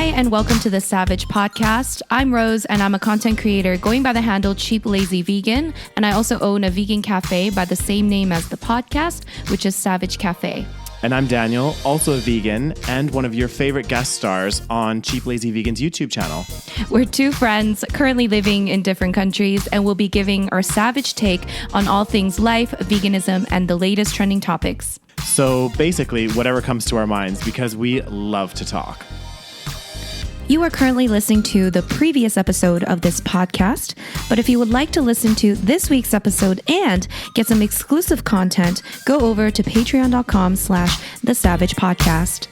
Hi, and welcome to the SaVeg podcast. I'm Rose, and I'm a content creator going by the handle Cheap Lazy Vegan, and I also own a vegan cafe by the same name as the podcast, which is SaVeg Cafe. And I'm Daniel, also a vegan, and one of your favorite guest stars on Cheap Lazy Vegan's YouTube channel. We're two friends currently living in different countries, and we'll be giving our savage take on all things life, veganism, and the latest trending topics. So basically, whatever comes to our minds, because we love to talk. You are currently listening to the previous episode of this podcast, but if you would like to listen to this week's episode and get some exclusive content, go over to patreon.com/thesavagepodcast.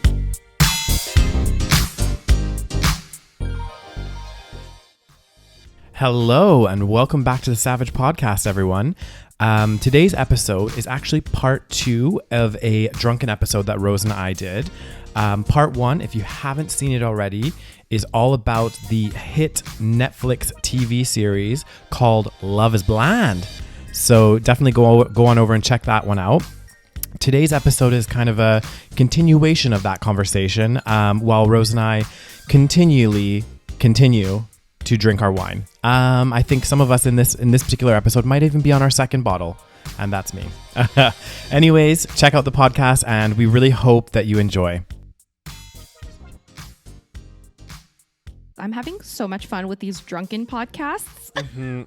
Hello, and welcome back to the SaVeg Podcast, everyone. Today's episode is actually part 2 of a Drunken episode that Rose and I did. Part 1, if you haven't seen it already, is all about the hit Netflix TV series called Love is Blind. So definitely go on over and check that one out. Today's episode is kind of a continuation of that conversation, while Rose and I continue to drink our wine. I think some of us in this particular episode might even be on our second bottle, and that's me. Anyways, check out the podcast, and we really hope that you enjoy. I'm having so much fun with these drunken podcasts. Mm-hmm.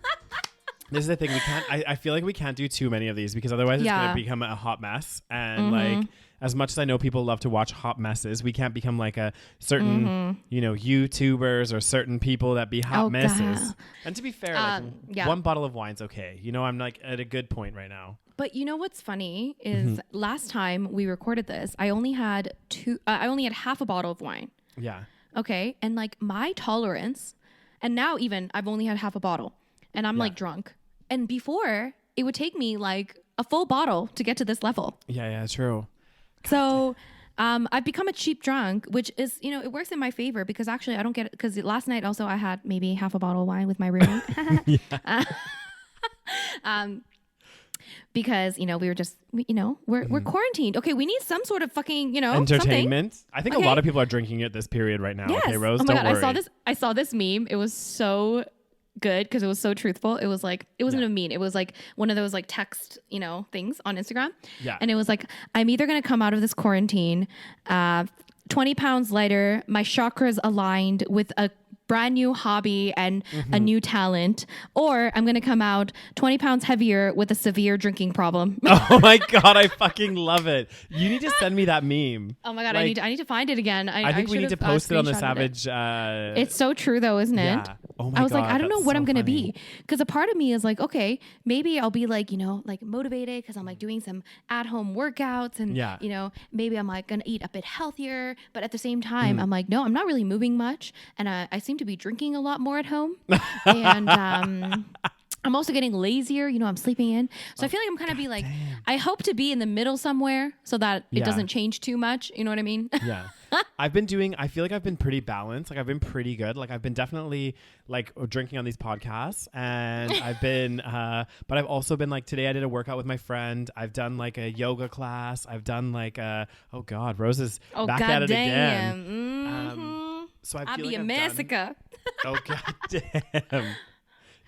This is the thing, I feel like we can't do too many of these because otherwise it's going to become a hot mess. And like, as much as I know people love to watch hot messes, we can't become like a certain, YouTubers or certain people that be hot messes. God. And to be fair, one bottle of wine's okay. I'm like at a good point right now. But you know what's funny is last time we recorded this, I only had half a bottle of wine. Yeah. Okay. And like my tolerance, and now even I've only had half a bottle and I'm like drunk. And before it would take me like a full bottle to get to this level. Yeah, true. So I've become a cheap drunk, which is, it works in my favor because actually I don't get it. Because last night also I had maybe half a bottle of wine with my roommate. Because, we were just, we're quarantined. Okay, we need some sort of fucking, entertainment. Something. I think a lot of people are drinking at this period right now. Yes. Okay, Rose, oh my don't God, worry. I saw this meme. It was so good because it was so truthful. It was like, it wasn't a meme. It was like one of those like text, things on Instagram. Yeah. And it was like, I'm either going to come out of this quarantine 20 pounds lighter, my chakras aligned with a brand new hobby and a new talent, or I'm going to come out 20 pounds heavier with a severe drinking problem. Oh my God, I fucking love it. You need to send me that meme. Oh my God, I need to find it again. I think we need to post it on the SaVeg. It's so true though, isn't it? Yeah. Oh my God, I was like, I don't know what I'm going to be. Because a part of me is like, okay, maybe I'll be like, like motivated because I'm like doing some at-home workouts and, maybe I'm like going to eat a bit healthier. But at the same time, I'm like, no, I'm not really moving much. And I seem to be drinking a lot more at home. And I'm also getting lazier. I'm sleeping in. So I feel like I'm kind of be like, I hope to be in the middle somewhere so that it doesn't change too much. You know what I mean? Yeah. I feel like I've been pretty balanced. Like I've been pretty good. Like I've been definitely like drinking on these podcasts and I've been, but I've also been like, today I did a workout with my friend. I've done like a yoga class. I've done like oh God, Rose is back at it again. So I feel like I've massacre. Oh God damn.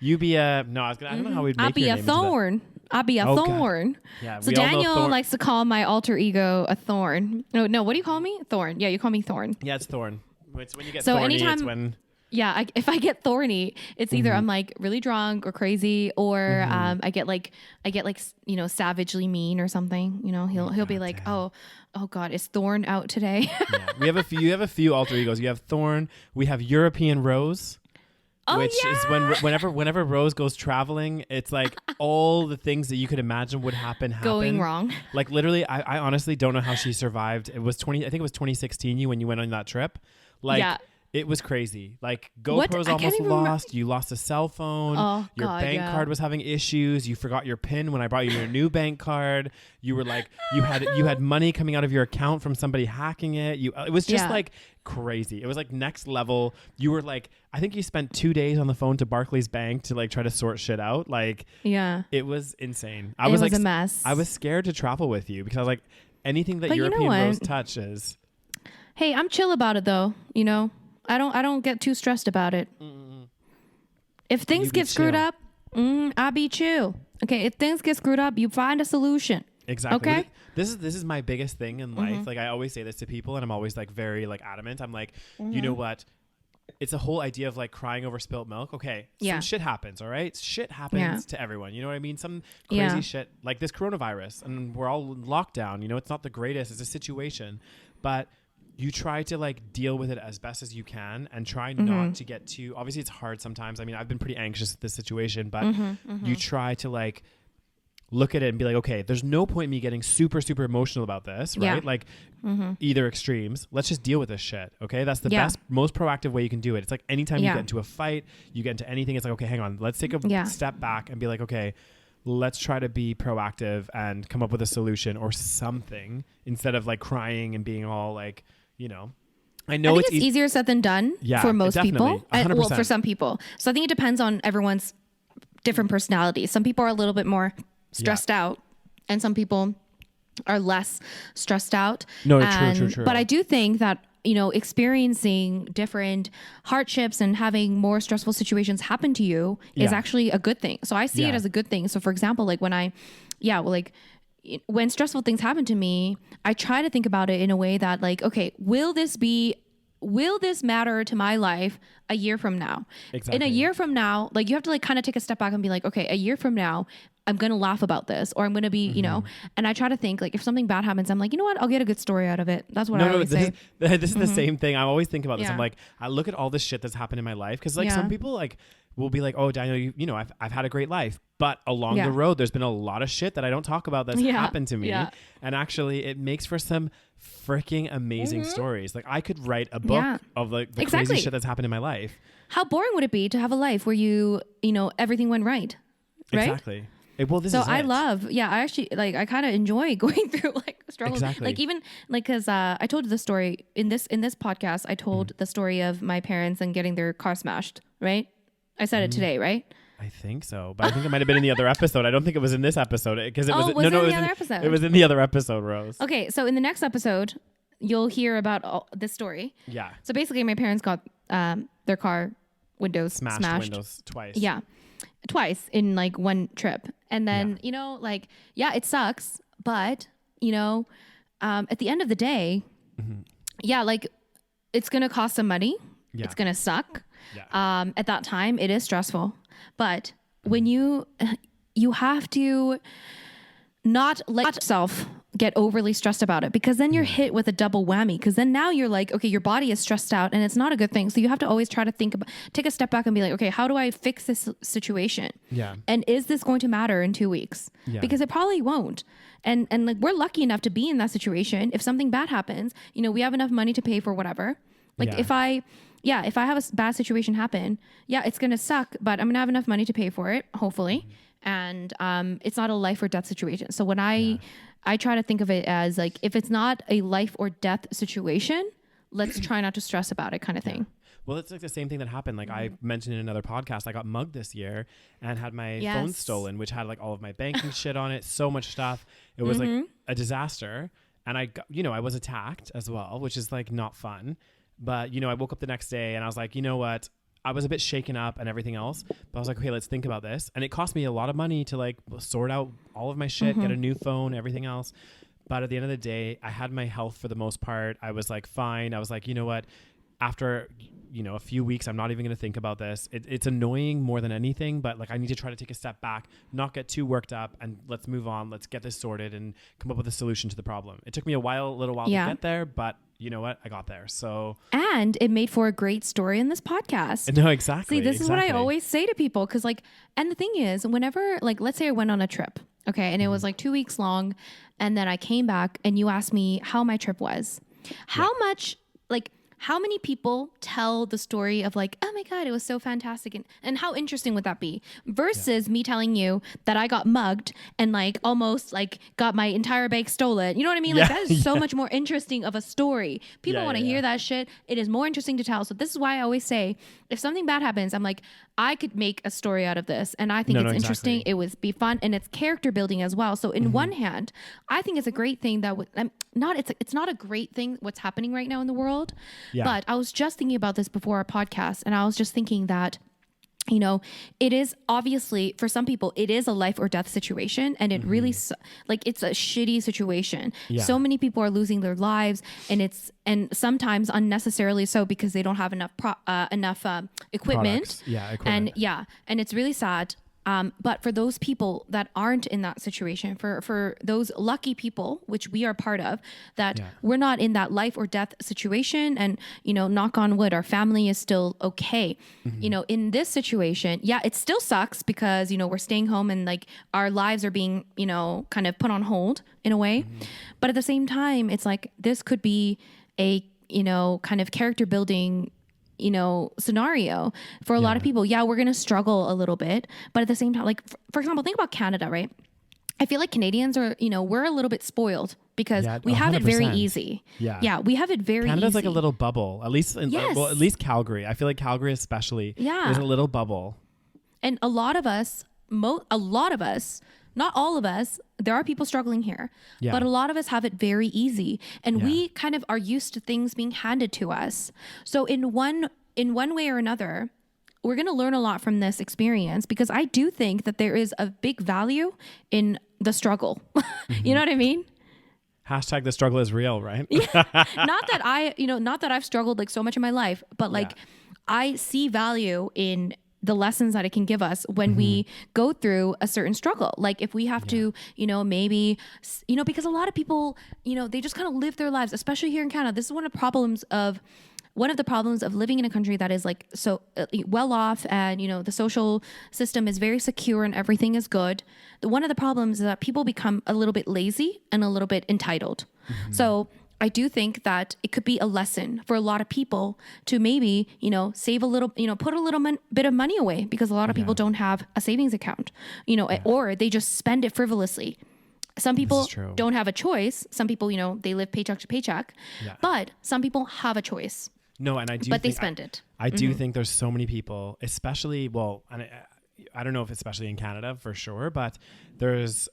You be a, no, I don't know how we'd make I'll be your a name thorn. I'll be a thorn. Yeah, so Daniel likes to call my alter ego a thorn. No, what do you call me? Thorn. Yeah, you call me Thorn. Yeah, it's Thorn. It's when you get so thorny, anytime, it's when... Yeah, if I get thorny, it's either I'm like really drunk or crazy, or I get like savagely mean or something. He'll be like, damn. oh God, is Thorn out today? Yeah. You have a few alter egos. You have Thorn. We have European Rose. Which is whenever Rose goes traveling, it's like all the things that you could imagine would happen. Going wrong. Like literally, I honestly don't know how she survived. I think it was 2016 when you went on that trip. Like it was crazy. Like GoPro's almost lost. You lost a cell phone. Your bank card was having issues. You forgot your PIN when I brought you your new bank card. You were like, you had money coming out of your account from somebody hacking it. It was just like crazy. It was like next level. You were like, I think you spent 2 days on the phone to Barclays Bank to like try to sort shit out. Like, it was insane. It was like a mess. I was scared to travel with you because I was like, anything that European Rose touches. Hey, I'm chill about it though. I don't get too stressed about it. If things get screwed up, I be chill. Okay, if things get screwed up, you find a solution. Exactly. Okay. This is my biggest thing in life. Like I always say this to people, and I'm always like very like adamant. I'm like, you know what? It's a whole idea of like crying over spilt milk. Okay, some shit happens. All right, shit happens to everyone. You know what I mean? Some crazy shit like this coronavirus, and we're all in lockdown. You know, it's not the greatest. It's a situation, but you try to like deal with it as best as you can and try not to get too, obviously it's hard sometimes. I mean, I've been pretty anxious at this situation, but you try to like look at it and be like, okay, there's no point in me getting super, super emotional about this, right? Like either extremes. Let's just deal with this shit. Okay. That's the best, most proactive way you can do it. It's like anytime you get into a fight, you get into anything, it's like, okay, hang on, let's take a step back and be like, okay, let's try to be proactive and come up with a solution or something instead of like crying and being all like, you know, I know it's easier said than done for most people. Well, for some people. So I think it depends on everyone's different personalities. Some people are a little bit more stressed out and some people are less stressed out. No, true. But I do think that, you know, experiencing different hardships and having more stressful situations happen to you is actually a good thing. So I see it as a good thing. So for example, like when stressful things happen to me, I try to think about it in a way that like, okay, will this matter to my life a year from now? Exactly. In a year from now, like you have to like kind of take a step back and be like, okay, a year from now, I'm going to laugh about this, or I'm going to be, you know, and I try to think like if something bad happens, I'm like, you know what? I'll get a good story out of it. That's what I always say. This is the same thing. I always think about this. I'm like, I look at all this shit that's happened in my life. Cause like some people like will be like, oh, Daniel, you know, I've had a great life, but along the road, there's been a lot of shit that I don't talk about that's happened to me. Yeah. And actually it makes for some freaking amazing stories. Like I could write a book of like the crazy shit that's happened in my life. How boring would it be to have a life where you know, everything went right? Exactly. Well, this so is I actually like, I kind of enjoy going through like struggles. Exactly. Like even like, cause, I told the story in this podcast, I told the story of my parents and getting their car smashed, right? I said it today, right? I think so, but I think it might have been in the other episode. I don't think it was in this episode because it was in the other episode. It was in the other episode, Rose. Okay, so in the next episode, you'll hear about this story. Yeah. So basically, my parents got their car windows smashed. Windows twice. Yeah, twice in like one trip, and then you know, like it sucks, but you know, at the end of the day, like it's gonna cost some money. Yeah. It's gonna suck. Yeah. At that time, it is stressful, but when you have to not let yourself get overly stressed about it, because then you're hit with a double whammy, because then now you're like, okay, your body is stressed out and it's not a good thing. So you have to always try to take a step back and be like, okay, how do I fix this situation? Yeah. And is this going to matter in 2 weeks? Yeah. Because it probably won't. And like we're lucky enough to be in that situation. If something bad happens, you know, we have enough money to pay for whatever. Like if I have a bad situation happen, it's going to suck, but I'm going to have enough money to pay for it, hopefully. And it's not a life or death situation. So when I try to think of it as like, if it's not a life or death situation, let's try not to stress about it kind of thing. Well, it's like the same thing that happened. Like I mentioned in another podcast, I got mugged this year and had my phone stolen, which had like all of my banking shit on it, so much stuff. It was like a disaster. And I got, you know, I was attacked as well, which is like not fun. But, you know, I woke up the next day and I was like, you know what? I was a bit shaken up and everything else, but I was like, okay, let's think about this. And it cost me a lot of money to like sort out all of my shit, get a new phone, everything else. But at the end of the day, I had my health for the most part. I was like, fine. I was like, you know what? After, you know, a few weeks, I'm not even going to think about this. It's annoying more than anything, but like I need to try to take a step back, not get too worked up, and let's move on. Let's get this sorted and come up with a solution to the problem. It took me a little while to get there, but you know what? I got there. So, and it made for a great story in this podcast. No, exactly. See, this is what I always say to people. Cause like, and the thing is, whenever, like, let's say I went on a trip, okay, and it was like 2 weeks long, and then I came back and you asked me how my trip was, how many people tell the story of like, oh my God, it was so fantastic. And how interesting would that be? Versus me telling you that I got mugged and like almost like got my entire bag stolen. You know what I mean? Like that is so much more interesting of a story. People want to hear that shit. It is more interesting to tell. So this is why I always say, if something bad happens, I'm like, I could make a story out of this. And I think it's interesting. It would be fun. And it's character building as well. So in one hand, I think it's a great thing that it's not a great thing what's happening right now in the world. But I was just thinking about this before our podcast, and I was just thinking that, you know, it is obviously for some people, it is a life or death situation. And it really, like, it's a shitty situation. So many people are losing their lives, and sometimes unnecessarily so, because they don't have enough equipment. And it's really sad. But for those people that aren't in that situation, for those lucky people, which we are part of, that we're not in that life or death situation, and, you know, knock on wood, our family is still okay. You know, in this situation, it still sucks because, you know, we're staying home and, like, our lives are being, you know, kind of put on hold in a way. But at the same time, it's like, this could be a, you know, kind of character building, you know, scenario for a lot of people. We're going to struggle a little bit, but at the same time, like, for example, think about Canada, right? I feel like Canadians are, you know, we're a little bit spoiled because we have it very easy. We have it very Canada's easy. like a little bubble, at least, at least Calgary. I feel like Calgary especially is a little bubble. And a lot of us, not all of us, there are people struggling here, but a lot of us have it very easy, and we kind of are used to things being handed to us. So in one way or another, we're going to learn a lot from this experience, because I do think that there is a big value in the struggle. You know what I mean? Hashtag the struggle is real, right? Not that I've struggled like so much in my life, but like I see value in the lessons that it can give us when we go through a certain struggle. Like if we have to, you know, maybe, you know, because a lot of people, you know, they just kind of live their lives, especially here in Canada. This is one of the problems of living in a country that is like so well off, and, you know, the social system is very secure and everything is good. One of the problems is that people become a little bit lazy and a little bit entitled. So I do think that it could be a lesson for a lot of people to maybe, you know, save a little, you know, put a little bit of money away, because a lot of people don't have a savings account, you know, or they just spend it frivolously. Some people don't have a choice. Some people, you know, they live paycheck to paycheck, but some people have a choice. No, and I do. But they spend it. I do think there's so many people, especially, well, and I don't know if especially in Canada for sure, but there's.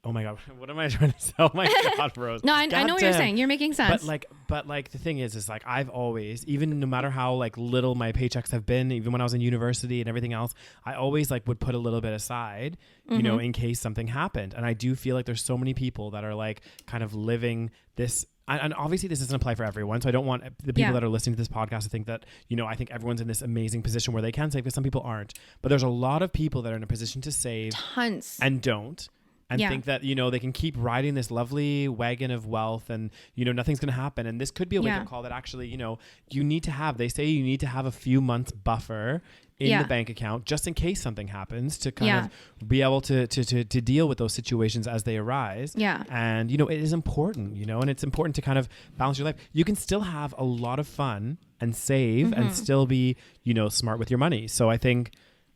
Oh my God, what am I trying to say? Oh my God, Rose. No, I know what you're saying. You're making sense. But the thing is like, I've always, even no matter how like little my paychecks have been, even when I was in university and everything else, I always like would put a little bit aside, you know, in case something happened. And I do feel like there's so many people that are like kind of living this. And obviously this doesn't apply for everyone. So I don't want the people that are listening to this podcast to think that, you know, I think everyone's in this amazing position where they can save, because some people aren't. But there's a lot of people that are in a position to save. Tons. And don't. And think that, you know, they can keep riding this lovely wagon of wealth, and, you know, nothing's going to happen. And this could be a wake-up call that actually, you know, they say you need to have a few months buffer in the bank account just in case something happens, to kind of be able to deal with those situations as they arise. And, you know, it is important, you know, and it's important to kind of balance your life. You can still have a lot of fun and save and still be, you know, smart with your money. So I think,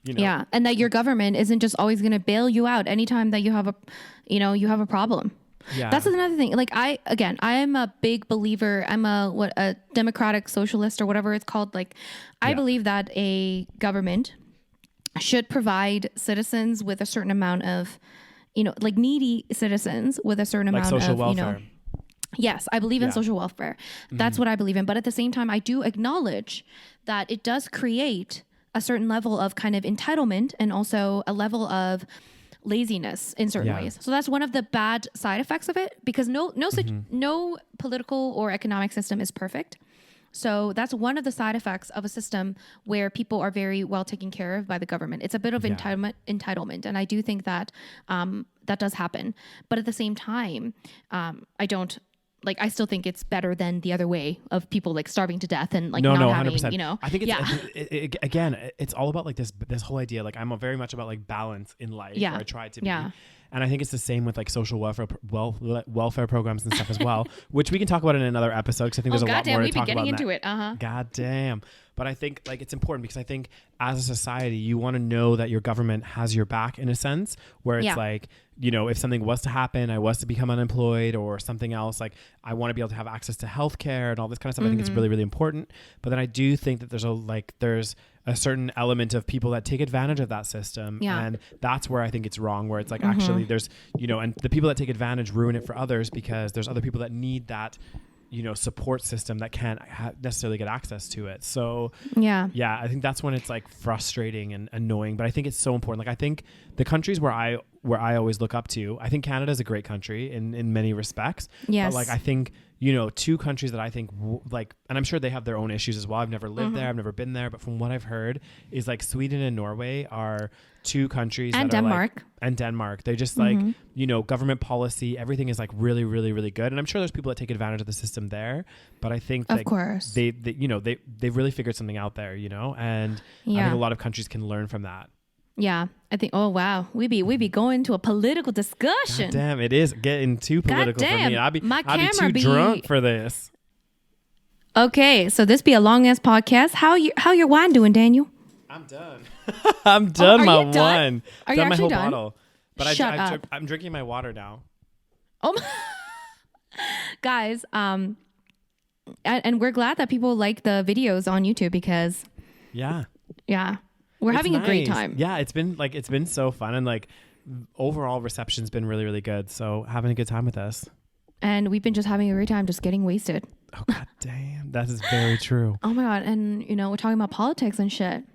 you know, and that your government isn't just always going to bail you out anytime that you have a problem. That's another thing. Like I am a big believer. I'm a democratic socialist or whatever it's called. Like I believe that a government should provide citizens with a certain amount of, you know, like needy citizens with a certain amount social of, welfare. you know. Yes, I believe in social welfare. That's what I believe in. But at the same time, I do acknowledge that it does create a certain level of kind of entitlement, and also a level of laziness in certain ways. So that's one of the bad side effects of it, because no political or economic system is perfect. So that's one of the side effects of a system where people are very well taken care of by the government. It's a bit of entitlement. And I do think that that does happen. But at the same time, I still think it's better than the other way of people like starving to death and like not having, 100%. you know. I think it's again, it's all about like this whole idea. Like I'm very much about like balance in life. Or I try to be. And I think it's the same with like social welfare programs and stuff as well, which we can talk about in another episode, because I think there's a lot more to talk about. We've been getting into it. God damn. But I think like it's important, because I think as a society, you want to know that your government has your back in a sense, where it's like, you know, if something was to happen, I was to become unemployed or something else, like I want to be able to have access to healthcare and all this kind of stuff. I think it's really, really important. But then I do think that there's a certain element of people that take advantage of that system. And that's where I think it's wrong, where it's like actually there's, you know, and the people that take advantage ruin it for others, because there's other people that need that support system that can't necessarily get access to it. So I think that's when it's like frustrating and annoying, but I think it's so important. Like I think the countries where I always look up to, I think Canada is a great country in many respects. Yes. But like, I think, two countries that I think and I'm sure they have their own issues as well. I've never lived there. I've never been there, but from what I've heard is like Sweden and Norway are two countries and that Denmark. And Denmark. They just like, government policy, everything is like really, really, really good. And I'm sure there's people that take advantage of the system there, but I think of course they've really figured something out there, and I think a lot of countries can learn from that. Yeah, I think. Oh wow, we be going to a political discussion. God damn, it is getting too political for me. I'd be too drunk for this. Okay, so this be a long ass podcast. How your wine doing, Daniel? I'm done. I'm done. My wine. Are you done my actually whole done? bottle. But Shut up. I'm drinking my water now. Oh, guys. And we're glad that people like the videos on YouTube because. Yeah. We're having a great time. Yeah, it's been so fun, and like overall reception's been really, really good. So having a good time with us. And we've been just having a great time, just getting wasted. Oh god damn, that is very true. Oh my god, and we're talking about politics and shit.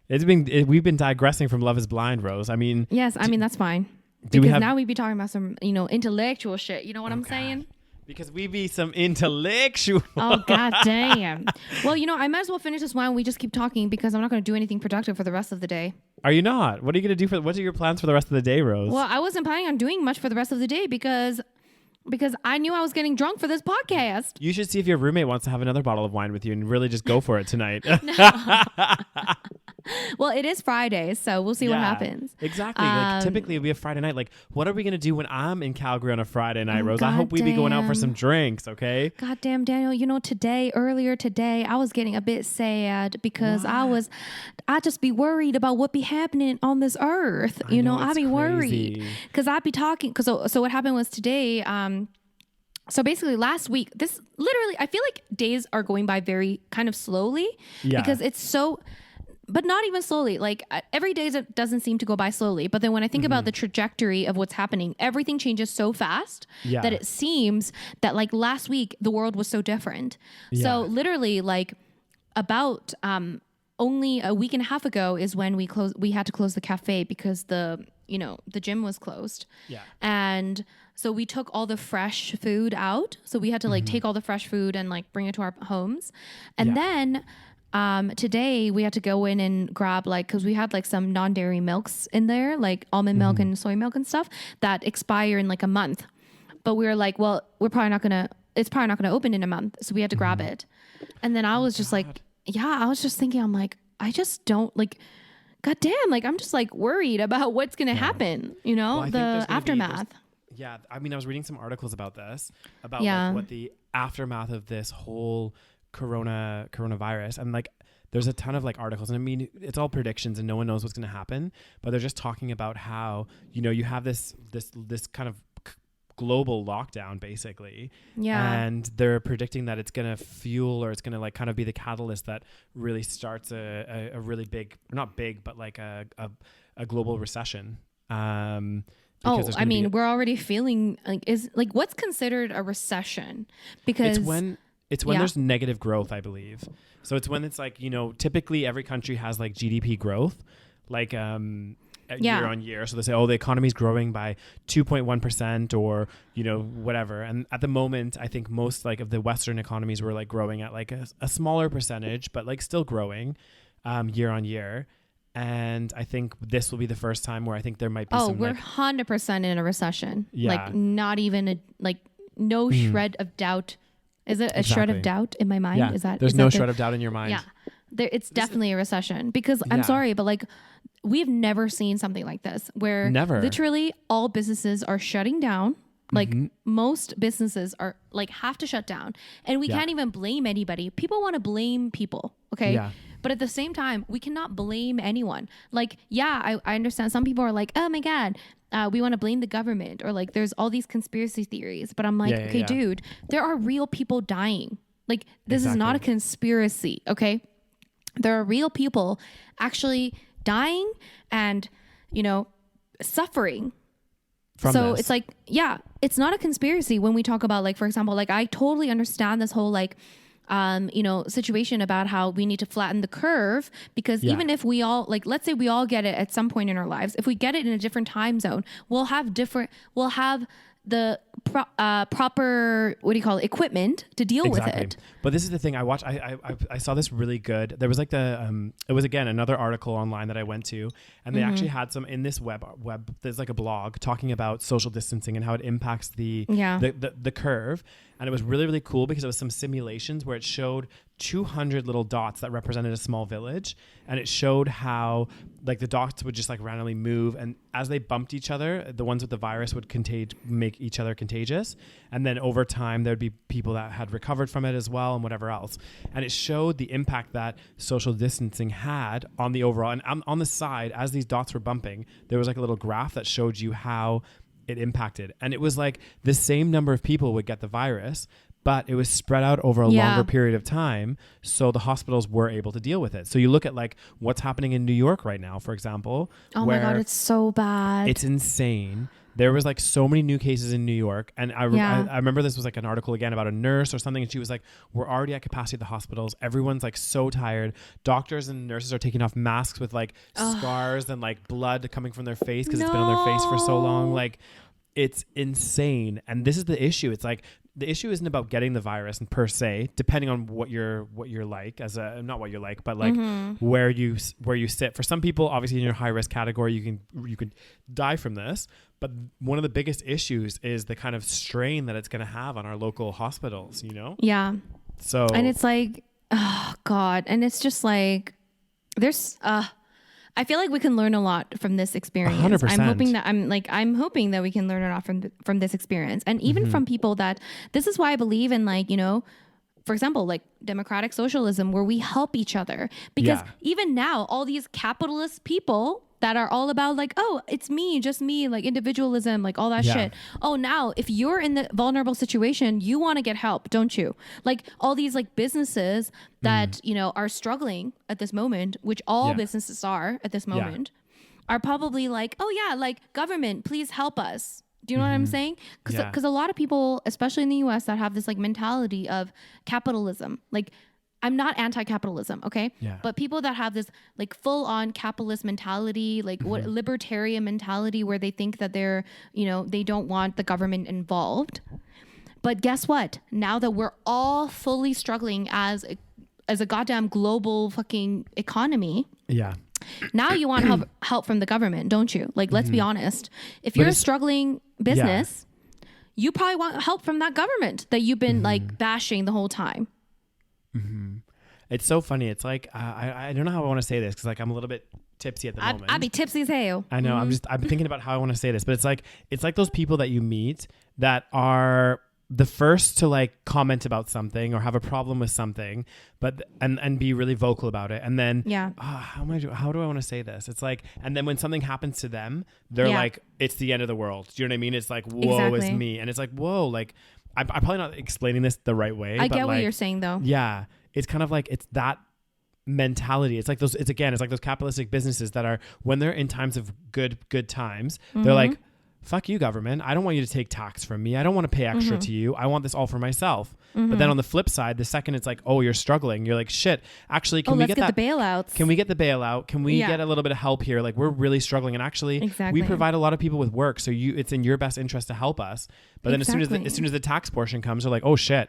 We've been digressing from Love Is Blind, Rose. I mean, yes, I mean that's fine. Because now we'd be talking about some intellectual shit. You know what I'm saying? Because we be some intellectual. Oh, god damn. Well, I might as well finish this wine. We just keep talking because I'm not going to do anything productive for the rest of the day. Are you not? What are you going to do what are your plans for the rest of the day, Rose? Well, I wasn't planning on doing much for the rest of the day because I knew I was getting drunk for this podcast. You should see if your roommate wants to have another bottle of wine with you and really just go for it tonight. Well, it is Friday, so we'll see what happens. Exactly. Like, typically, it'll be a Friday night. Like, what are we going to do when I'm in Calgary on a Friday night, Rose? I hope we be going out for some drinks, okay? God damn, Daniel. Earlier today, I was getting a bit sad because I just be worried about what be happening on this earth. I be worried because I be talking. So what happened was today, so basically last week, I feel like days are going by very kind of slowly because it's so... But not even slowly. Like every day doesn't seem to go by slowly. But then when I think about the trajectory of what's happening, everything changes so fast that it seems that like last week, the world was so different. Yeah. So literally like about only a week and a half ago is when we had to close the cafe because the gym was closed. Yeah. And so we took all the fresh food out. So we had to like take all the fresh food and like bring it to our homes. And then... today we had to go in and grab because we had like some non-dairy milks in there, like almond milk and soy milk and stuff that expire in like a month. But we were like, well, it's probably not gonna open in a month. So we had to grab it. And then I was just like, I was just thinking, I'm like, I just don't like, God damn, like I'm just like worried about what's gonna happen, the aftermath. I mean, I was reading some articles about this, about like, what the aftermath of this whole coronavirus, and like there's a ton of like articles, and I mean it's all predictions and no one knows what's going to happen, but they're just talking about how you have this kind of global lockdown basically, and they're predicting that it's going to fuel, or it's going to like kind of be the catalyst that really starts a really big, not big, but like a global recession. We're already feeling like what's considered a recession, because it's when there's negative growth, I believe. So it's when it's like, typically every country has like GDP growth, like year on year. So they say, the economy's growing by 2.1% or, whatever. And at the moment, I think most like of the Western economies were like growing at like a smaller percentage, but like still growing year on year. And I think this will be the first time where I think there might be we're 100% in a recession. Yeah. Like not even no shred of doubt. Is it a shred of doubt in my mind? Yeah. There's no shred of doubt in your mind. Yeah. It's definitely a recession because I'm sorry, but like we've never seen something like this where literally all businesses are shutting down. Like most businesses are like have to shut down, and we can't even blame anybody. People want to blame people. Okay. Yeah. But at the same time, we cannot blame anyone. Like, I understand some people are like, oh my God, we want to blame the government, or like there's all these conspiracy theories. But I'm like, dude, there are real people dying. Like this is not a conspiracy. Okay. There are real people actually dying and, suffering. From this. It's like, it's not a conspiracy when we talk about, like, for example, like, I totally understand this whole, like, situation about how we need to flatten the curve, because even if we all, like, let's say we all get it at some point in our lives, if we get it in a different time zone, we'll have the proper, equipment to deal with it. But this is the thing I watched. I saw this really good. There was like it was again another article online that I went to, and they actually had some in this web. There's like a blog talking about social distancing and how it impacts the curve. And it was really, really cool because it was some simulations where it showed 200 little dots that represented a small village. And it showed how like the dots would just like randomly move. And as they bumped each other, the ones with the virus would make each other contagious. And then over time, there'd be people that had recovered from it as well and whatever else. And it showed the impact that social distancing had on the overall. And on the side, as these dots were bumping, there was like a little graph that showed you how it impacted. And it was like the same number of people would get the virus, but it was spread out over a longer period of time. So the hospitals were able to deal with it. So you look at like what's happening in New York right now, for example. Oh my God, it's so bad. It's insane. There was like so many new cases in New York. And I remember this was like an article again about a nurse or something. And she was like, we're already at capacity at the hospitals. Everyone's like so tired. Doctors and nurses are taking off masks with like scars and like blood coming from their face because it's been on their face for so long. Like, it's insane. And this is the issue. It's like, the issue isn't about getting the virus and per se, depending on what you're like as a, not what you're like, but like where you sit. For some people, obviously in your high risk category, you can die from this. But one of the biggest issues is the kind of strain that it's going to have on our local hospitals, you know? Yeah. So, and it's like, oh God. And it's just like, I feel like we can learn a lot from this experience. 100%. I'm hoping that we can learn a lot from this experience. And even from people that, this is why I believe in, like, you know, for example, like democratic socialism, where we help each other. Because even now, all these capitalist people that are all about like, oh, it's me, just me, like individualism, like all that shit. Oh, now if you're in the vulnerable situation, you want to get help, don't you? Like all these like businesses that, you know, are struggling at this moment, which all businesses are at this moment, are probably like, oh yeah, like government, please help us. Do you know what I'm saying? Because a lot of people, especially in the US, that have this like mentality of capitalism, like I'm not anti-capitalism, okay? Yeah. But people that have this like full-on capitalist mentality, like what libertarian mentality, where they think that they're, you know, they don't want the government involved. But guess what? Now that we're all fully struggling as a goddamn global fucking economy, now you want help from the government, don't you? Like, let's be honest. If you're a struggling business, you probably want help from that government that you've been like bashing the whole time. It's so funny. It's like I don't know how I want to say this because like I'm a little bit tipsy at the moment. I'd be tipsy as hell. I know. I'm thinking about how I want to say this, but it's like those people that you meet that are the first to like comment about something or have a problem with something, but and be really vocal about it, and then how do I want to say this? It's like, and then when something happens to them, they're like, it's the end of the world. Do you know what I mean? It's like, woe is me, and it's like, whoa, like. I'm probably not explaining this the right way. I get what you're saying though. Yeah. It's kind of like, it's that mentality. It's like those capitalistic businesses that are, when they're in times of good times, they're like, fuck you, government. I don't want you to take tax from me. I don't want to pay extra to you. I want this all for myself. But then on the flip side, the second it's like, oh, you're struggling, you're like, shit, actually, can we get the bailouts? Can we get the bailout? Can we get a little bit of help here? Like, we're really struggling. And actually, we provide a lot of people with work. So it's in your best interest to help us. But then as soon as the tax portion comes, they're like, oh shit.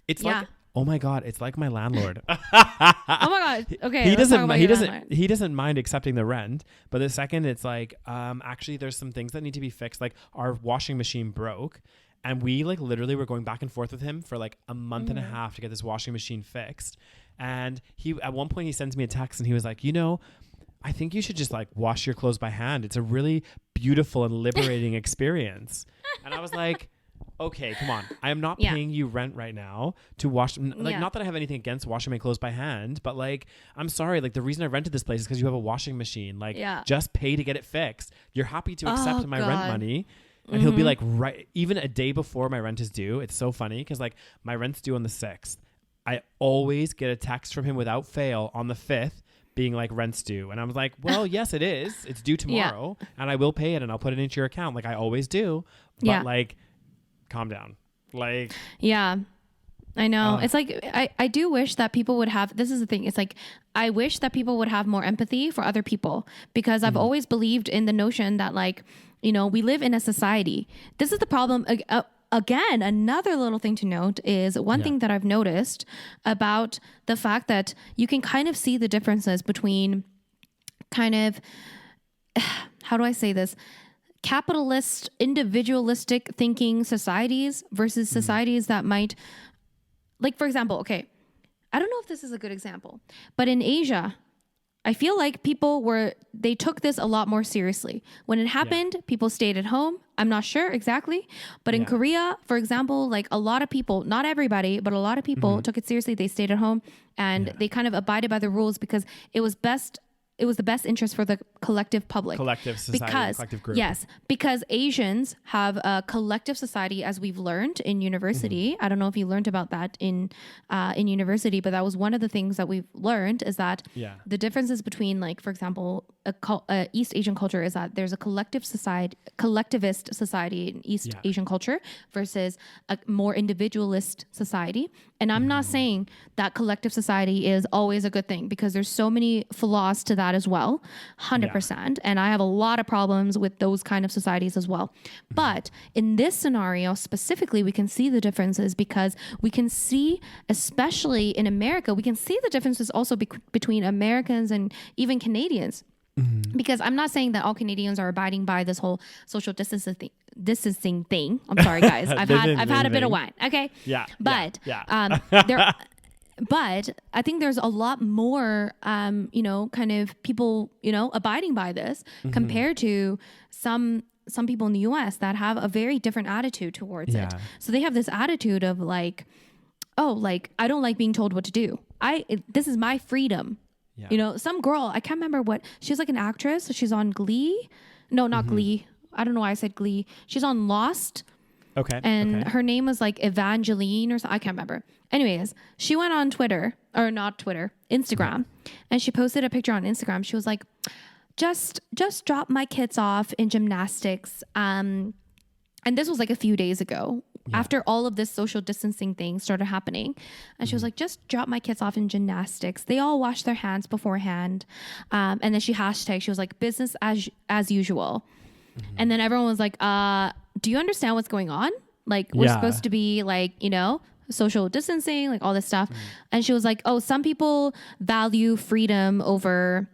It's like, oh my God, it's like my landlord. Oh my God. Okay. He doesn't mind accepting the rent, but the second it's like, actually there's some things that need to be fixed. Like our washing machine broke, and we like literally were going back and forth with him for like a month and a half to get this washing machine fixed. And at one point he sends me a text and he was like, you know, I think you should just like wash your clothes by hand. It's a really beautiful and liberating experience. And I was like, okay, come on. I am not paying you rent right now to wash. Not that I have anything against washing my clothes by hand, but like, I'm sorry. Like the reason I rented this place is because you have a washing machine. Like just pay to get it fixed. You're happy to accept my rent money. And he'll be like, right, even a day before my rent is due. It's so funny because like my rent's due on the 6th. I always get a text from him without fail on the 5th being like, rent's due. And I was like, well, yes, it is. It's due tomorrow and I will pay it and I'll put it into your account like I always do. But like, calm down. Like, yeah, I know. It's like, I do wish that people would have, this is the thing. It's like, I wish that people would have more empathy for other people, because I've always believed in the notion that, like, you know, we live in a society. This is the problem. Again, another little thing to note is one thing that I've noticed about the fact that you can kind of see the differences between kind of, how do I say this? Capitalist, individualistic thinking societies versus societies that might, like, for example, okay, I don't know if this is a good example, but in Asia, I feel like they took this a lot more seriously. When it happened, people stayed at home. I'm not sure exactly, but in Korea, for example, like a lot of people, not everybody, but a lot of people took it seriously. They stayed at home and they kind of abided by the rules because it was the best interest for the collective public. Collective society, collective group. Yes, because Asians have a collective society, as we've learned in university. I don't know if you learned about that in university, but that was one of the things that we've learned, is that the differences between, like, for example, a East Asian culture is that there's a collectivist society in East Asian culture versus a more individualist society. And I'm not saying that collective society is always a good thing, because there's so many flaws to that as well, 100%. And I have a lot of problems with those kind of societies as well. But in this scenario specifically, we can see the differences, because we can see, especially in America, we can see the differences also between Americans and even Canadians. Because I'm not saying that all Canadians are abiding by this whole social distancing thing. I'm sorry, guys. I've had a bit of wine. Okay. Yeah. But but I think there's a lot more, you know, kind of people, you know, abiding by this compared to some people in the US that have a very different attitude towards it. So they have this attitude of like, oh, like, I don't like being told what to do. This is my freedom. You know, some girl, I can't remember what, she's like an actress. So she's on Glee. No, not Glee. I don't know why I said Glee. She's on Lost. Okay. And her name was like Evangeline or something. I can't remember. Anyways, she went on Instagram, and she posted a picture on Instagram. She was like, just drop my kids off in gymnastics. And this was like a few days ago. After all of this social distancing thing started happening. And she was like, just drop my kids off in gymnastics. They all wash their hands beforehand. And then she was like, business as usual. And then everyone was like, do you understand what's going on? Like, we're supposed to be like, you know, social distancing, like all this stuff. And she was like, oh, some people value freedom over,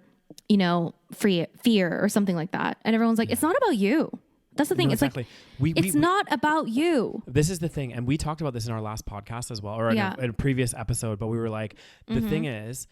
you know, fear or something like that. And everyone's like, it's not about you. That's the thing. It's like, it's not about you. This is the thing. And we talked about this in our last podcast as well, or in a previous episode, but we were like, the thing is,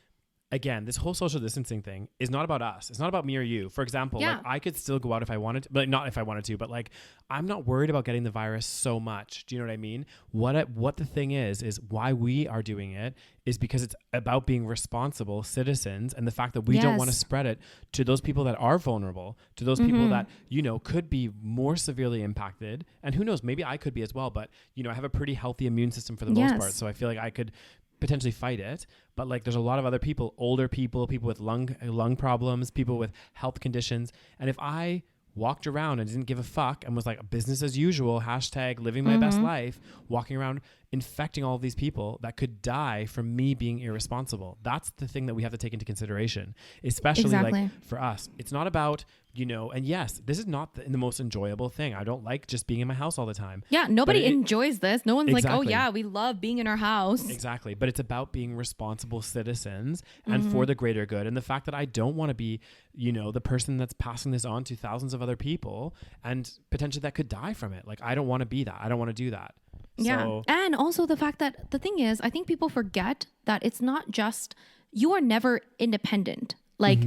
again, this whole social distancing thing is not about us. It's not about me or you. For example, like, I could still go out if I wanted to, but not if I wanted to, but like, I'm not worried about getting the virus so much. Do you know what I mean? What the thing is why we are doing it is because it's about being responsible citizens, and the fact that we don't want to spread it to those people that are vulnerable, to those people that, you know, could be more severely impacted. And who knows, maybe I could be as well, but, you know, I have a pretty healthy immune system for the most part. So I feel like I could potentially fight it, but like, there's a lot of other people, older people with lung problems, people with health conditions. And if I walked around and didn't give a fuck and was like, business as usual, hashtag living my best life, walking around infecting all of these people that could die from me being irresponsible, that's the thing that we have to take into consideration, especially like for us. It's not about, you know, and yes, this is not the most enjoyable thing. I don't like just being in my house all the time. Yeah, nobody enjoys this. No one's like, oh yeah, we love being in our house. Exactly. But it's about being responsible citizens and for the greater good. And the fact that I don't want to be, you know, the person that's passing this on to thousands of other people and potentially that could die from it. Like, I don't want to be that. I don't want to do that. Yeah. So, and also the fact that the thing is, I think people forget that it's not just, you are never independent. Like,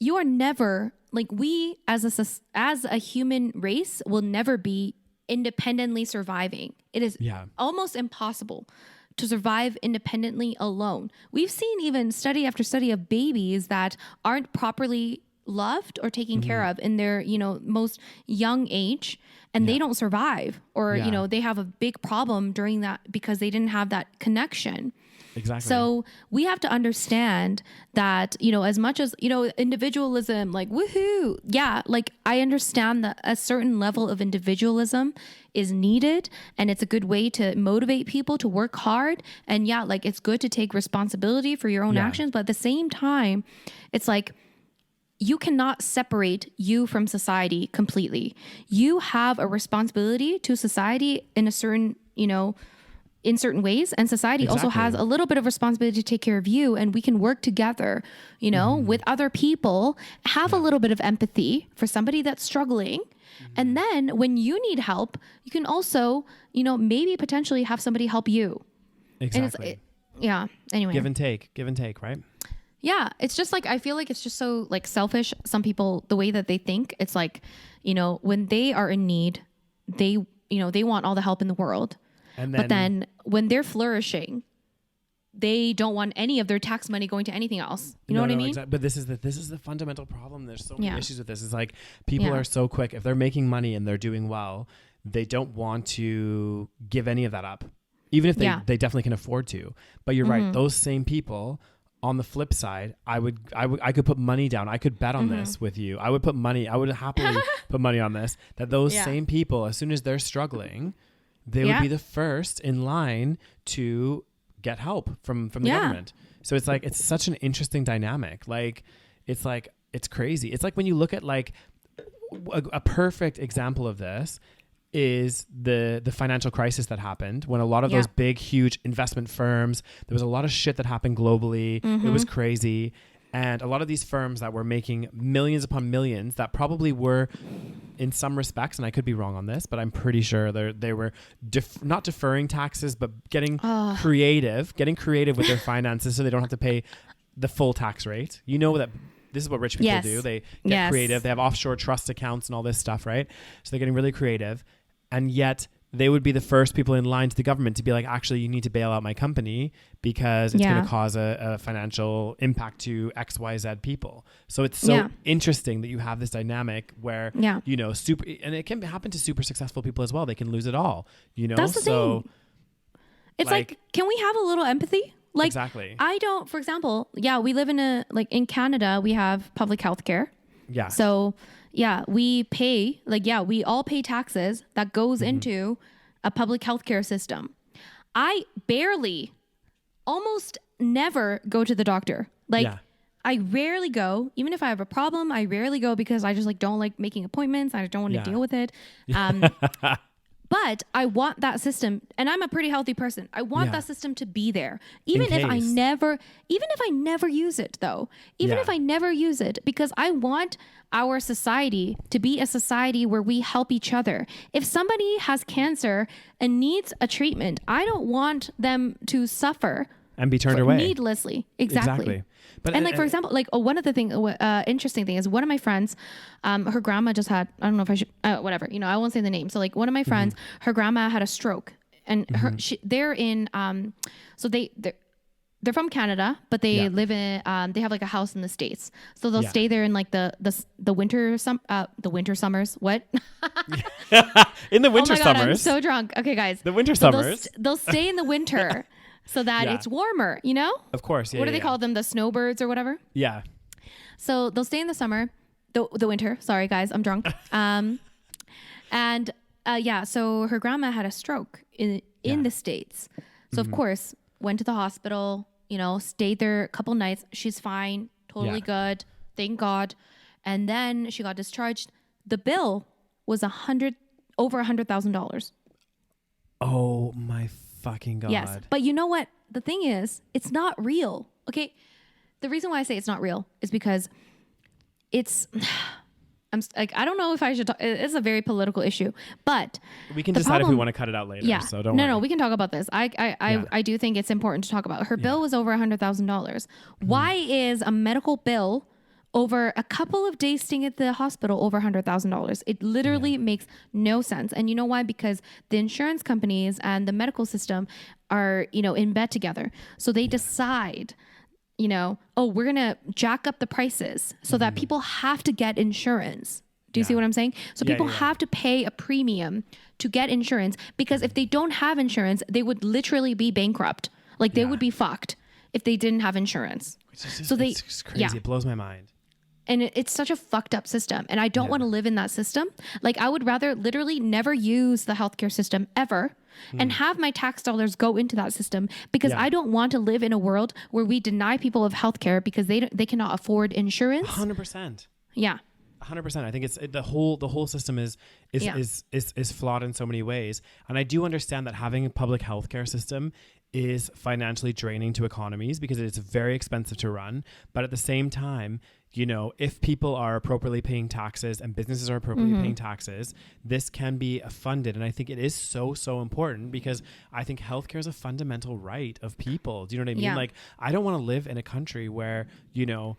you are never, like, we as a human race will never be independently surviving. It is almost impossible to survive independently alone. We've seen even study after study of babies that aren't properly loved or taken care of in their, you know, most young age, and they don't survive, or you know, they have a big problem during that because they didn't have that connection. Exactly. So we have to understand that, you know, as much as, you know, individualism, like, woohoo. Yeah. Like, I understand that a certain level of individualism is needed, and it's a good way to motivate people to work hard. And yeah, like, it's good to take responsibility for your own actions. But at the same time, it's like, you cannot separate you from society completely. You have a responsibility to society in a certain, you know, in certain ways, and society also has a little bit of responsibility to take care of you, and we can work together, you know, with other people, have a little bit of empathy for somebody that's struggling. And then when you need help, you can also, you know, maybe potentially have somebody help you. Exactly. Anyway. Give and take, right? Yeah. It's just like, I feel like it's just so like selfish. Some people, the way that they think, it's like, you know, when they are in need, they, you know, they want all the help in the world. But then when they're flourishing, they don't want any of their tax money going to anything else. You know what I mean? Exactly. But this is the fundamental problem. There's so many issues with this. It's like people are so quick. If they're making money and they're doing well, they don't want to give any of that up, even if they definitely can afford to. But you're right. Those same people, on the flip side, I could put money down. I could bet on this with you. I would happily put money on this, that those same people, as soon as they're struggling, they would be the first in line to get help from the government. So it's like, it's such an interesting dynamic. Like, it's crazy. It's like when you look at like a perfect example of this is the financial crisis that happened when a lot of those big, huge investment firms, there was a lot of shit that happened globally. It was crazy. And a lot of these firms that were making millions upon millions, that probably were, in some respects, and I could be wrong on this, but I'm pretty sure they were not deferring taxes, but getting creative with their finances so they don't have to pay the full tax rate. You know that this is what rich people do. They get creative. They have offshore trust accounts and all this stuff, right? So they're getting really creative. And yet they would be the first people in line to the government to be like, actually, you need to bail out my company because it's going to cause a financial impact to XYZ people. So it's so interesting that you have this dynamic where, you know, and it can happen to super successful people as well. They can lose it all, you know? That's the thing. It's like, can we have a little empathy? Like, exactly. I don't, for example, we live in Canada, we have public health care. Yeah. So we pay, we all pay taxes that goes into a public healthcare system. I almost never go to the doctor. I rarely go, even if I have a problem, I rarely go because I just don't like making appointments. I don't want to deal with it. But I want that system, and I'm a pretty healthy person. I want that system to be there, even if I never use it though, if I never use it, because I want our society to be a society where we help each other. If somebody has cancer and needs a treatment, I don't want them to suffer and be turned away needlessly. Exactly. But for example, one of the things, interesting thing is one of my friends, her grandma just had, I don't know if I should, whatever, you know, I won't say the name. So one of my friends, her grandma had a stroke, and they're in, so they're from Canada, but they live in, they have a house in the States. So they'll stay there in the winter summers. What? In the winter summers. I'm so drunk. Okay, guys. The winter summers. They'll stay in the winter. So that it's warmer, you know? Of course, What do they call them? The snowbirds or whatever? Yeah. So they'll stay in the summer, the winter. Sorry, guys, I'm drunk. So her grandma had a stroke in the States. So of course, went to the hospital, you know, stayed there a couple nights. She's fine, totally good, thank God. And then she got discharged. The bill was over $100,000. Oh my fucking God. Yes. But you know what? The thing is, it's not real. Okay. The reason why I say it's not real is because I don't know if I should talk. It's a very political issue, but we can decide if we want to cut it out later. Yeah. So don't worry. No, we can talk about this. I do think it's important to talk about. Her bill was over $100,000. Why is a medical bill over a couple of days staying at the hospital over $100,000? It literally makes no sense. And you know why? Because the insurance companies and the medical system are, you know, in bed together. So they decide, you know, we're going to jack up the prices so that people have to get insurance. Do you see what I'm saying? So people have to pay a premium to get insurance, because if they don't have insurance, they would literally be bankrupt. Like they would be fucked if they didn't have insurance. It's just crazy. It blows my mind. And it's such a fucked up system. And I don't want to live in that system. Like I would rather literally never use the healthcare system ever and have my tax dollars go into that system, because I don't want to live in a world where we deny people of healthcare because they cannot afford insurance. 100%. Yeah. 100%. I think it's the whole system is flawed in so many ways. And I do understand that having a public healthcare system is financially draining to economies because it's very expensive to run. But at the same time, you know, if people are appropriately paying taxes and businesses are appropriately paying taxes, this can be funded. And I think it is so important, because I think healthcare is a fundamental right of people. Do you know what I mean? Yeah. Like, I don't want to live in a country where, you know,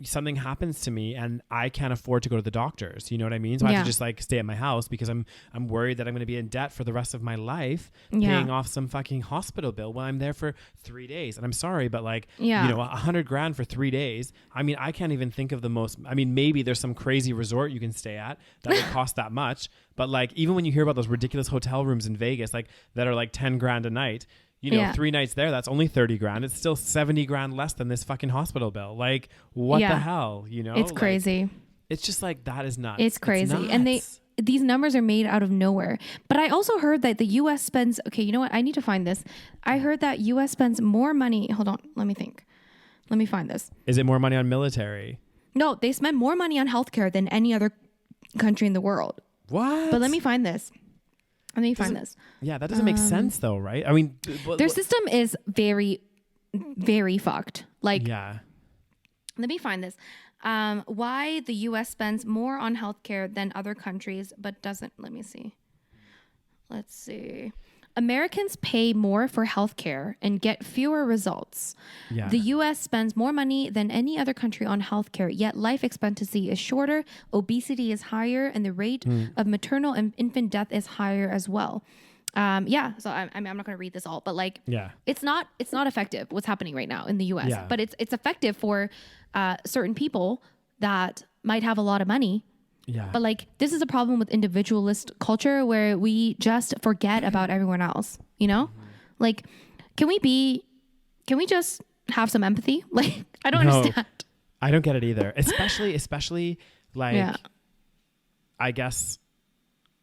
something happens to me and I can't afford to go to the doctors. You know what I mean? So I have to just like stay at my house because I'm worried that I'm going to be in debt for the rest of my life paying off some fucking hospital bill while I'm there for 3 days. And I'm sorry, but like, you know, $100,000 for 3 days. I mean, I can't even think of the most, I mean, maybe there's some crazy resort you can stay at that would cost that much. But like, even when you hear about those ridiculous hotel rooms in Vegas, like that are like $10,000 a night, you know, 3 nights there, that's only $30,000. It's still $70,000 less than this fucking hospital bill. Like, what the hell? You know, it's crazy. Like, it's just like, that is nuts. It's crazy. It's nuts. And these numbers are made out of nowhere. But I also heard that the U.S. spends, okay, you know what? I need to find this. I heard that U.S. spends more money. Hold on. Let me think. Let me find this. Is it more money on military? No, they spend more money on healthcare than any other country in the world. What? But let me find this. This. Yeah, that doesn't make sense though, right? I mean, their system is very, very fucked. Like, let me find this. Why the U.S. spends more on healthcare than other countries, but doesn't. Let me see. Let's see. Americans pay more for healthcare and get fewer results. Yeah. The U.S. spends more money than any other country on healthcare, yet life expectancy is shorter, obesity is higher, and the rate of maternal and infant death is higher as well. So I'm not going to read this all, but like, it's not effective what's happening right now in the U.S. But it's effective for certain people that might have a lot of money. Yeah. But like, this is a problem with individualist culture where we just forget about everyone else, you know? Like, can we just have some empathy? Like, I don't understand. I don't get it either. Especially like, I guess,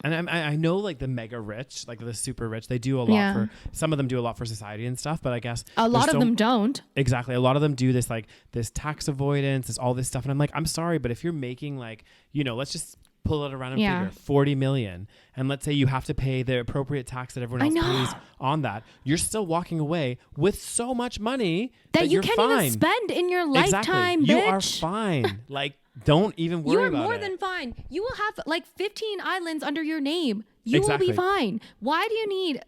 and I know like the mega rich, like the super rich, they do a lot for, some of them do a lot for society and stuff, but I guess a lot of them don't. Exactly. A lot of them do this, like this tax avoidance, this all this stuff. And I'm like, I'm sorry, but if you're making like, you know, let's just pull out a random figure, 40 million. And let's say you have to pay the appropriate tax that everyone else pays on that. You're still walking away with so much money that you can't even spend in your lifetime, bitch. You are fine. Like, don't even worry about it. You're more than fine. You will have like 15 islands under your name. You will be fine. Why do you need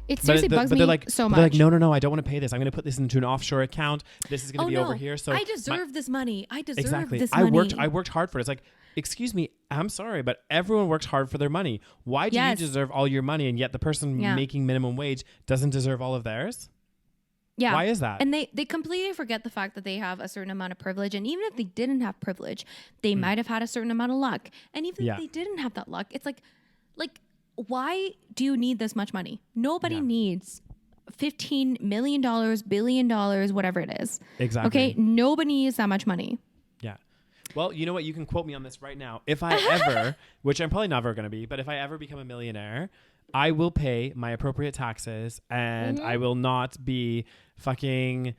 it seriously bugs me so much. They're like, no, I don't want to pay this. I'm going to put this into an offshore account. This is going to be over here. So I deserve this money. I deserve this money. I worked hard for it. It's like, excuse me, I'm sorry, but everyone works hard for their money. Why do you deserve all your money and yet the person making minimum wage doesn't deserve all of theirs? Yeah. Why is that? And they completely forget the fact that they have a certain amount of privilege. And even if they didn't have privilege, they might have had a certain amount of luck. And even if they didn't have that luck, it's like, why do you need this much money? Nobody needs $15 million, billion, whatever it is. Exactly. Okay. Nobody needs that much money. Yeah. Well, you know what? You can quote me on this right now. If I ever, which I'm probably never going to be, but if I ever become a millionaire, I will pay my appropriate taxes and I will not be fucking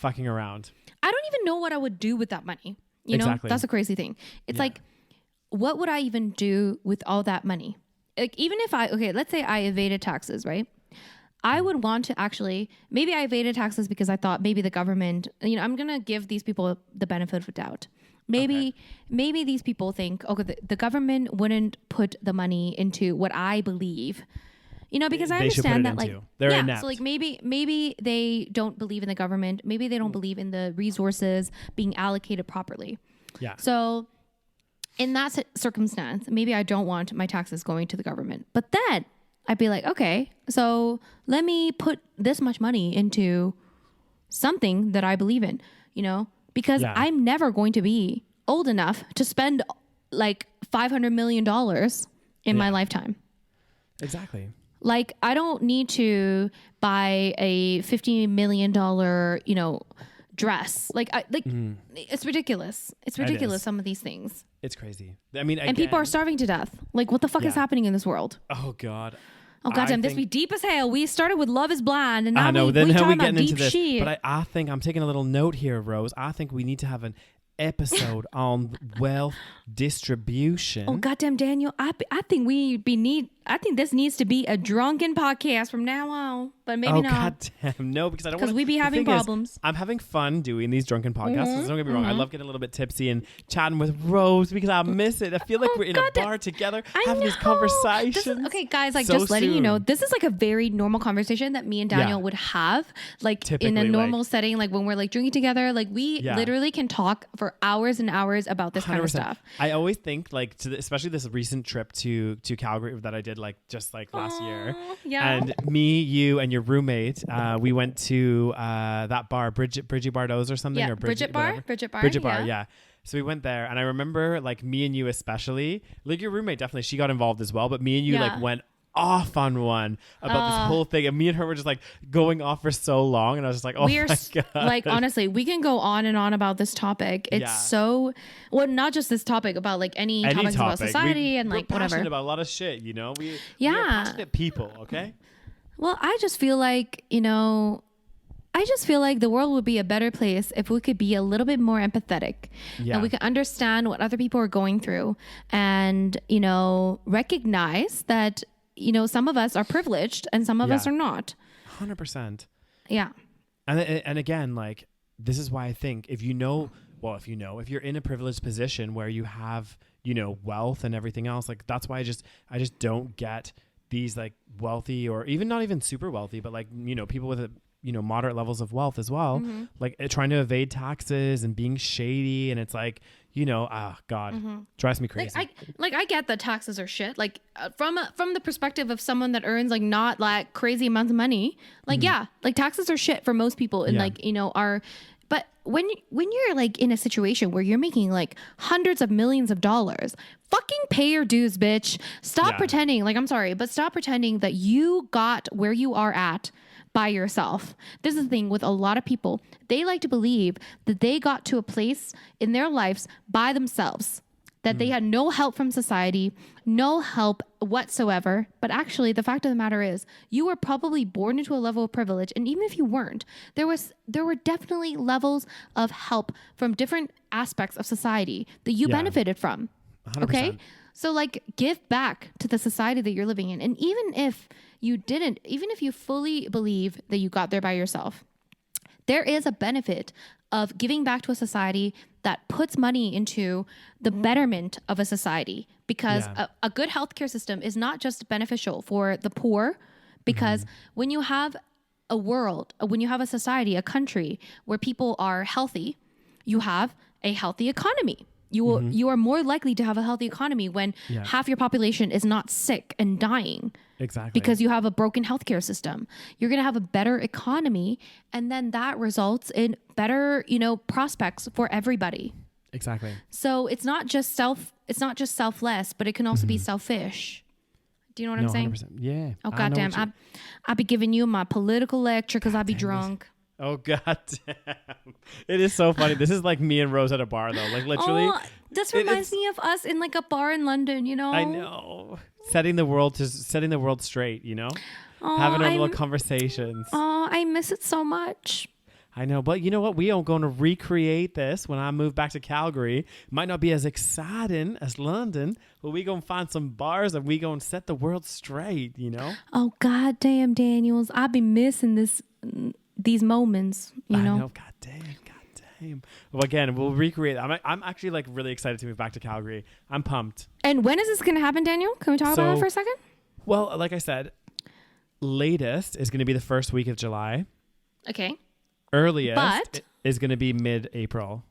around. I don't even know what I would do with that money. You know, that's a crazy thing. It's like, what would I even do with all that money? Like, even if let's say I evaded taxes, right? I would want to actually, maybe I evaded taxes because I thought maybe the government, you know, I'm going to give these people the benefit of the doubt. Maybe these people think, okay, the government wouldn't put the money into what I believe, you know, because I understand that like, they're inept. So like maybe they don't believe in the government. Maybe they don't believe in the resources being allocated properly. Yeah. So in that circumstance, maybe I don't want my taxes going to the government, but then I'd be like, okay, so let me put this much money into something that I believe in, you know, because I'm never going to be old enough to spend like $500 million in my lifetime. Exactly. Like, I don't need to buy a $50 million, dress. Like, it's ridiculous. It's ridiculous, some of these things. It's crazy. I mean, and people are starving to death. Like, what the fuck is happening in this world? Oh, God. Oh, goddamn, this be deep as hell. We started with Love is Blind, and now we're talking getting about deep into this. shit. But I think I'm taking a little note here, Rose. I think we need to have an episode on wealth distribution. Oh, goddamn, Daniel. I think this needs to be a drunken podcast from now on, but maybe not. Oh, goddamn, no, because I don't want to. Because we be having problems. I'm having fun doing these drunken podcasts. So don't get me wrong. I love getting a little bit tipsy and chatting with Rose because I miss it. I feel like we're in a bar together having these conversations. Okay, guys, like, just letting you know, this is like a very normal conversation that me and Daniel would have, like, typically, in a normal setting, like when we're like drinking together. Like, we literally can talk for hours and hours about this 100%. Kind of stuff. I always think, like, especially this recent trip to Calgary that I did just last year. Yeah. And me, you, and your roommate, we went to that bar, Bridget Bardot's or something. Yeah, or Bridget Bar. Bridget Bar, yeah. So we went there, and I remember, like, me and you especially, like, your roommate definitely, she got involved as well, but me and you like went off on one about this whole thing, and me and her were just like going off for so long, and I was just like, oh my God. Like, honestly, we can go on and on about this topic. It's so, well, not just this topic, about like any topics about society and like whatever. We're passionate about a lot of shit, we are passionate people, okay? Well, I just feel like, the world would be a better place if we could be a little bit more empathetic, and we could understand what other people are going through, and, recognize that, some of us are privileged and some of us are not. 100%. Yeah. And again, like, this is why I think if you're in a privileged position where you have, wealth and everything else, like, that's why I just don't get these, like, wealthy, or even not even super wealthy, but like, people with moderate levels of wealth as well, like, trying to evade taxes and being shady. And it's like, God, drives me crazy. I get that taxes are shit. Like, from the perspective of someone that earns, like, not like crazy amounts of money, like, like, taxes are shit for most people. And like, but when you're like in a situation where you're making like hundreds of millions of dollars, fucking pay your dues, bitch. Stop pretending. Like, I'm sorry, but stop pretending that you got where you are at by yourself. This is the thing with a lot of people. They like to believe that they got to a place in their lives by themselves, that they had no help from society, no help whatsoever. But actually, the fact of the matter is, you were probably born into a level of privilege. And even if you weren't, there were definitely levels of help from different aspects of society that you benefited from. 100%. Okay? So, like, give back to the society that you're living in. And even if you fully believe that you got there by yourself, there is a benefit of giving back to a society that puts money into the betterment of a society, because a good healthcare system is not just beneficial for the poor, because when you have a society, a country where people are healthy, you have a healthy economy. You are more likely to have a healthy economy when half your population is not sick and dying. Exactly. Because you have a broken healthcare system. You're going to have a better economy, and then that results in better, prospects for everybody. Exactly. So it's not just selfless, but it can also be selfish. Do you know what I'm saying? 100%. Yeah. Oh, goddamn. I'll be giving you my political lecture because I'll be drunk. Oh, God damn. It is so funny. This is like me and Rose at a bar, though. Like, literally. Oh, this reminds me of us in like a bar in London, I know. Setting the world straight, having our little conversations. Oh, I miss it so much. I know. But you know what? We are going to recreate this when I move back to Calgary. Might not be as exciting as London, but we going to find some bars and we going to set the world straight, Oh, goddamn, Daniels. I've been missing these moments, I know. God damn. Well, again, we'll recreate. I'm actually like really excited to move back to Calgary. I'm pumped. And when is this going to happen, Daniel? Can we talk about it for a second? Well, like I said, latest is going to be the first week of July. Okay. Earliest is going to be mid-April.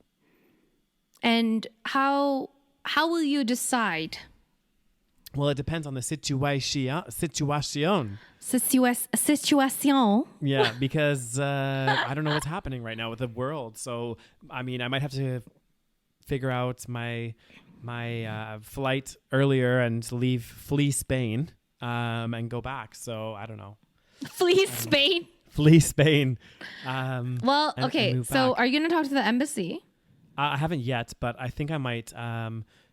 And how will you decide? Well, it depends on the situation. Situation. Yeah, because I don't know what's happening right now with the world. So, I mean, I might have to figure out my flight earlier and flee Spain. and go back. So I don't know. Flee Spain. Flee Spain. Well, okay. So are you going to talk to the embassy? I haven't yet, but I think I might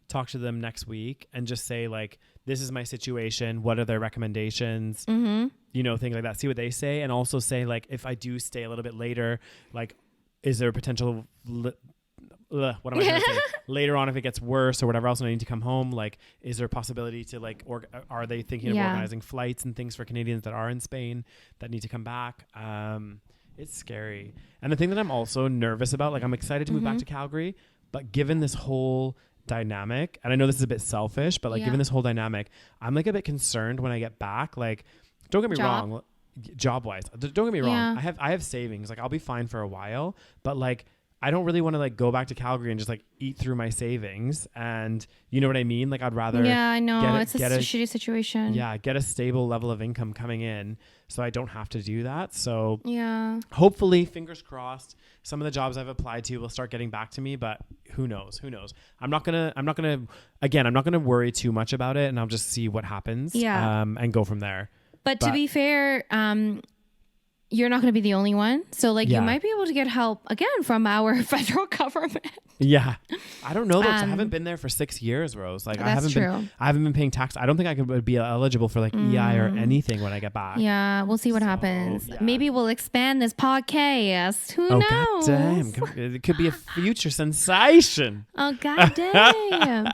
talk to them next week and just say like, this is my situation. What are their recommendations? Mm-hmm. You know, things like that. See what they say. And also say like, if I do stay a little bit later, like, is there a potential... what am I going to say? Later on, if it gets worse or whatever else and I need to come home, like, is there a possibility to like, are they thinking of organizing flights and things for Canadians that are in Spain that need to come back? It's scary. And the thing that I'm also nervous about, like, I'm excited to move back to Calgary, but given this whole dynamic, and I know this is a bit selfish, but like given this whole dynamic, I'm like a bit concerned when I get back. Like, don't get me wrong, job wise, don't get me wrong. I have savings. Like, I'll be fine for a while, but like, I don't really want to like go back to Calgary and just like eat through my savings. And you know what I mean? Like, I'd rather I know it's a shitty situation. Yeah, get a stable level of income coming in so I don't have to do that. So hopefully, fingers crossed, some of the jobs I've applied to will start getting back to me, but who knows? I'm not gonna worry too much about it, and I'll just see what happens and go from there. But to be fair, you're not going to be the only one. So like you might be able to get help again from our federal government. Yeah. I don't know though, 'cause I haven't been there for 6 years, Rose. Like I haven't been paying tax. I don't think I could be eligible for like EI or anything when I get back. Yeah. We'll see what happens. Yeah. Maybe we'll expand this podcast. Who knows? God damn. It could be a future sensation. Oh, God damn.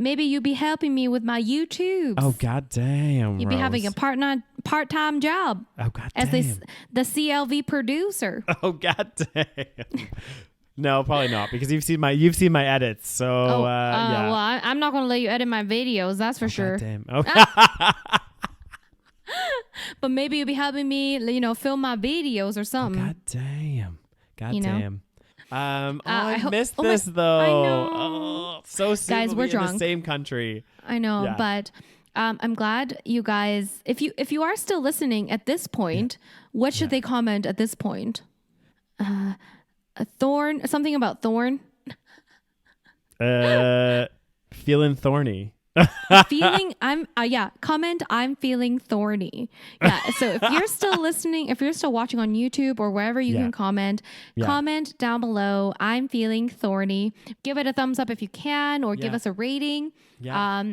Maybe you'll be helping me with my YouTube. Oh, God damn, You'll be having a part-time job. Oh, God damn. As the CLV producer. Oh, God damn. No, probably not, because you've seen my edits. So, yeah. Well, I'm not going to let you edit my videos. That's for sure. God damn. Okay. But maybe you'll be helping me, film my videos or something. Oh, God damn. God damn. I missed this though. I know. Oh, so soon. Guys, we're drunk. In the same country. I know, but I'm glad you guys. If you are still listening at this point, what should they comment at this point? A thorn. Something about thorn. Feeling thorny. Comment I'm feeling thorny. Yeah. So if you're still listening, if you're still watching on YouTube or wherever you can comment down below, I'm feeling thorny. Give it a thumbs up if you can, or give us a rating. Yeah.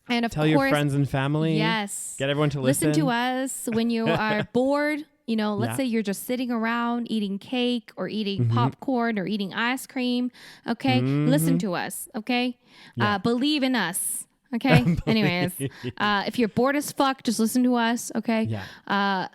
And of Tell course, your friends and family. Yes. Get everyone to listen. Listen to us when you are bored. Let's say you're just sitting around eating cake or eating popcorn or eating ice cream. Okay. Listen to us. Okay. Believe in us. Okay. Anyways, if you're bored as fuck, just listen to us. Okay. Yeah.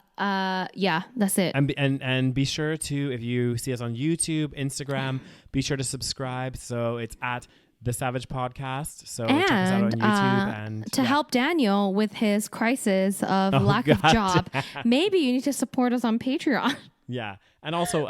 That's it. And be sure to, if you see us on YouTube, Instagram, be sure to subscribe. So it's at the SaVeg Podcast. So check us out on YouTube. And to help Daniel with his crisis of lack of job, maybe you need to support us on Patreon. Yeah. And also,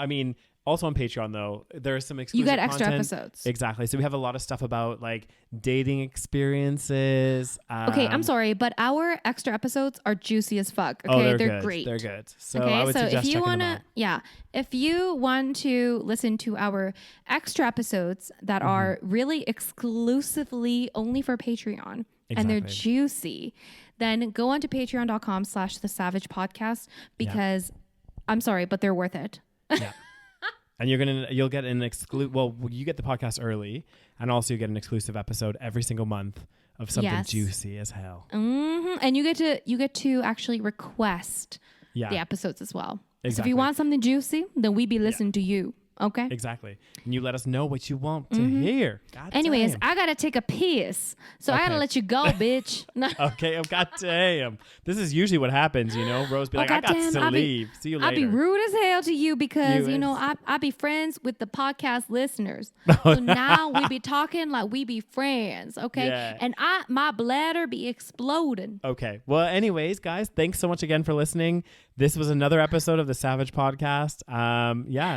also on Patreon, though, there are some exclusive You get extra content. episodes. Exactly. So we have a lot of stuff about like dating experiences. Okay, I'm sorry, but our extra episodes are juicy as fuck. Okay, they're great. They're good. So I would suggest if you checking them out. If you want to listen to our extra episodes that are really exclusively only for Patreon and they're juicy, then go on to patreon.com/the SaVeg Podcast because I'm sorry, but they're worth it. Yeah. And you'll get an you get the podcast early, and also you get an exclusive episode every single month of something juicy as hell. And you get to actually request the episodes as well. Exactly. So if you want something juicy, then we be listening to you. Okay. Exactly. And you let us know what you want to hear. God Anyways, damn. I gotta take a piss, so I gotta let you go, bitch. Okay. Oh, God damn. This is usually what happens, Rose be like, I got to leave. See you later. I'll be rude as hell to you because, I be friends with the podcast listeners. So now we be talking like we be friends, okay? Yeah. And my bladder be exploding. Okay. Well, anyways, guys, thanks so much again for listening. This was another episode of the SaVeg Podcast.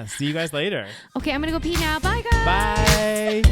See you guys later. Okay, I'm gonna go pee now. Bye, guys. Bye.